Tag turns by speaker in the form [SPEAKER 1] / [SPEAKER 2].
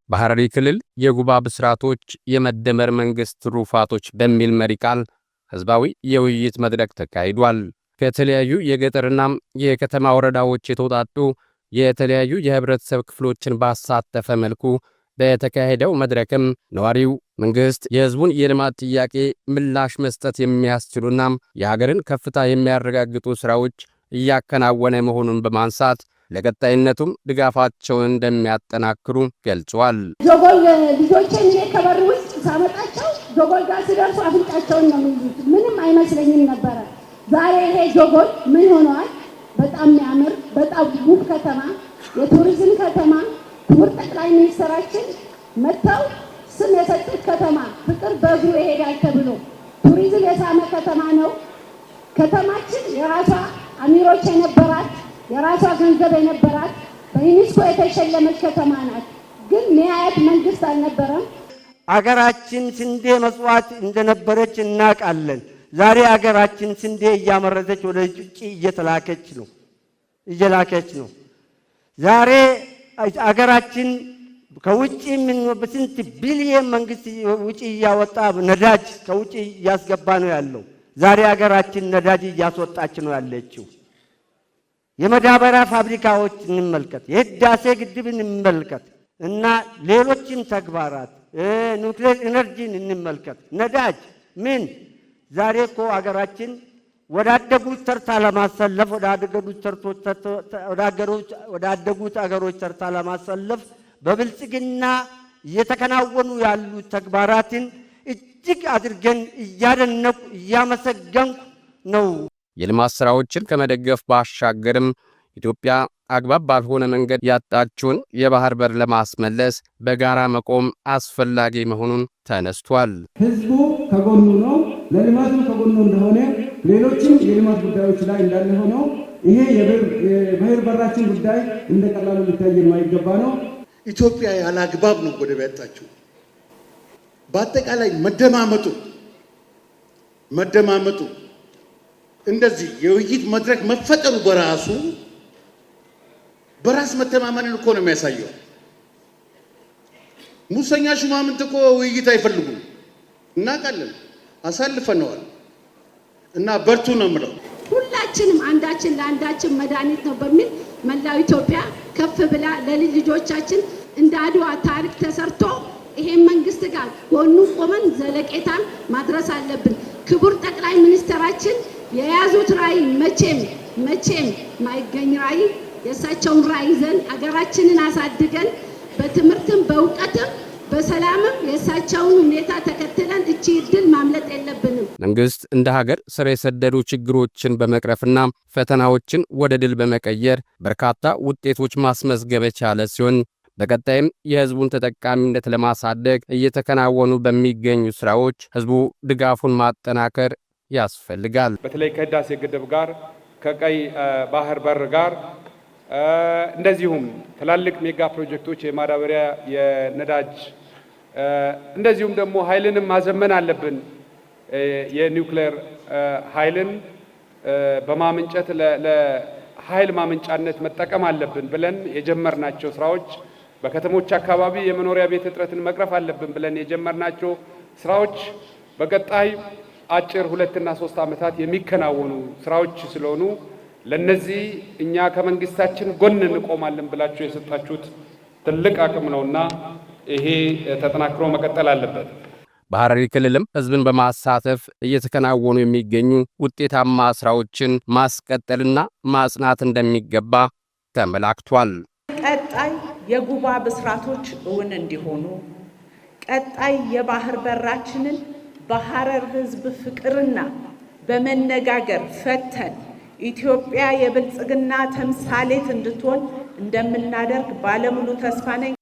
[SPEAKER 1] በሐረሪ ክልል የጉባ ብስራቶች የመደመር መንግስት ትሩፋቶች በሚል መሪ ቃል ህዝባዊ የውይይት መድረክ ተካሂዷል። ከተለያዩ የገጠርና የከተማ ወረዳዎች የተውጣጡ የተለያዩ የህብረተሰብ ክፍሎችን ባሳተፈ መልኩ በተካሄደው መድረክም ነዋሪው መንግስት የህዝቡን የልማት ጥያቄ ምላሽ መስጠት የሚያስችሉና የሀገርን ከፍታ የሚያረጋግጡ ስራዎች እያከናወነ መሆኑን በማንሳት ለቀጣይነቱም ድጋፋቸውን እንደሚያጠናክሩ ገልጸዋል።
[SPEAKER 2] ጆጎል ልጆችን ከበር ውስጥ ሳመጣቸው ጆጎል ጋር ሲደርሱ አፍንጫቸውን ነው የሚይዙት። ምንም አይመስለኝም ነበረ። ዛሬ ይሄ ጆጎል ምን ሆኗል? በጣም የሚያምር በጣም ውብ ከተማ፣ የቱሪዝም ከተማ፣ ክቡር ጠቅላይ ሚኒስትራችን መጥተው ስም የሰጡት ከተማ ፍቅር በእግሩ ይሄዳል ተብሎ ቱሪዝም የሳመ ከተማ ነው። ከተማችን የራሷ አሚሮች የነበራት የራሷ ገንዘብ የነበራት በዩኔስኮ የተሸለመች ከተማ ናት። ግን ሚያየት መንግስት አልነበረም።
[SPEAKER 3] አገራችን ስንዴ መስዋዕት እንደነበረች እናውቃለን። ዛሬ አገራችን ስንዴ እያመረተች ወደ ውጭ እየላከች ነው። ዛሬ አገራችን ከውጭ ምን በስንት ቢሊየን መንግስት ውጭ እያወጣ ነዳጅ ከውጭ እያስገባ ነው ያለው። ዛሬ አገራችን ነዳጅ እያስወጣች ነው ያለችው። የመዳበሪያ ፋብሪካዎች እንመልከት፣ የህዳሴ ግድብን እንመልከት እና ሌሎችም ተግባራት ኑክሌር ኤነርጂን እንመልከት። ነዳጅ ምን ዛሬ እኮ አገራችን ወዳደጉት ተርታ ለማሰለፍ ወዳደጉት አገሮች ተርታ ለማሰለፍ በብልጽግና እየተከናወኑ ያሉ ተግባራትን እጅግ አድርገን እያደነቁ እያመሰገንኩ ነው።
[SPEAKER 1] የልማት ስራዎችን ከመደገፍ ባሻገርም ኢትዮጵያ አግባብ ባልሆነ መንገድ ያጣችውን የባህር በር ለማስመለስ በጋራ መቆም አስፈላጊ መሆኑን ተነስቷል።
[SPEAKER 4] ህዝቡ ከጎኑ ነው፣ ለልማቱ ከጎኑ እንደሆነ ሌሎችም የልማት ጉዳዮች ላይ እንዳለ ሆነው ይሄ የባህር በራችን ጉዳይ እንደቀላሉ ሊታይ የማይገባ ነው።
[SPEAKER 5] ኢትዮጵያ ያለ አግባብ ነው ወደብ ያጣችው። በአጠቃላይ መደማመጡ እንደዚህ የውይይት መድረክ መፈጠሩ በራስ መተማመንን እኮ ነው የሚያሳየው። ሙሰኛ ሹማምንት እኮ ውይይት አይፈልጉም፣ እናውቃለን፣ አሳልፈነዋል እና በርቱ ነው የምለው።
[SPEAKER 2] ሁላችንም አንዳችን ለአንዳችን መድኃኒት ነው በሚል መላው ኢትዮጵያ ከፍ ብላ ለልጅ ልጆቻችን እንደ አድዋ ታሪክ ተሰርቶ ይሄን መንግስት ጋር ጎኑ ቆመን ዘለቄታን ማድረስ አለብን። ክቡር ጠቅላይ ሚኒስትራችን የያዙት ራዕይ መቼም ማይገኝ ራዕይ፣ የእሳቸውን ራዕይ ይዘን አገራችንን አሳድገን በትምህርትም በእውቀትም በሰላምም የእሳቸውን ሁኔታ ተከትለን እቺ ዕድል ማምለጥ የለብንም።
[SPEAKER 1] መንግስት እንደ ሀገር ስር የሰደዱ ችግሮችን በመቅረፍና ፈተናዎችን ወደ ድል በመቀየር በርካታ ውጤቶች ማስመዝገብ የቻለ ሲሆን በቀጣይም የህዝቡን ተጠቃሚነት ለማሳደግ እየተከናወኑ በሚገኙ ስራዎች ህዝቡ ድጋፉን ማጠናከር ያስፈልጋል።
[SPEAKER 6] በተለይ ከህዳሴ ግድብ ጋር ከቀይ ባህር በር ጋር እንደዚሁም ትላልቅ ሜጋ ፕሮጀክቶች የማዳበሪያ የነዳጅ እንደዚሁም ደግሞ ኃይልንም ማዘመን አለብን። የኒውክሌር ኃይልን በማመንጨት ለኃይል ማመንጫነት መጠቀም አለብን ብለን የጀመርናቸው ስራዎች፣ በከተሞች አካባቢ የመኖሪያ ቤት እጥረትን መቅረፍ አለብን ብለን የጀመርናቸው ስራዎች በቀጣይ አጭር 2 እና 3 ዓመታት የሚከናወኑ ስራዎች ስለሆኑ ለነዚህ እኛ ከመንግስታችን ጎን እንቆማለን ብላችሁ የሰጣችሁት ትልቅ አቅም ነውና ይሄ ተጠናክሮ መቀጠል አለበት።
[SPEAKER 1] በሐረሪ ክልልም ህዝብን በማሳተፍ እየተከናወኑ የሚገኙ ውጤታማ ስራዎችን ማስቀጠልና ማጽናት እንደሚገባ ተመላክቷል።
[SPEAKER 7] ቀጣይ የጉባ ብስራቶች እውን እንዲሆኑ ቀጣይ የባህር በራችንን በሐረር ህዝብ ፍቅርና በመነጋገር ፈተን ኢትዮጵያ የብልጽግና ተምሳሌት እንድትሆን እንደምናደርግ ባለሙሉ ተስፋ ነኝ።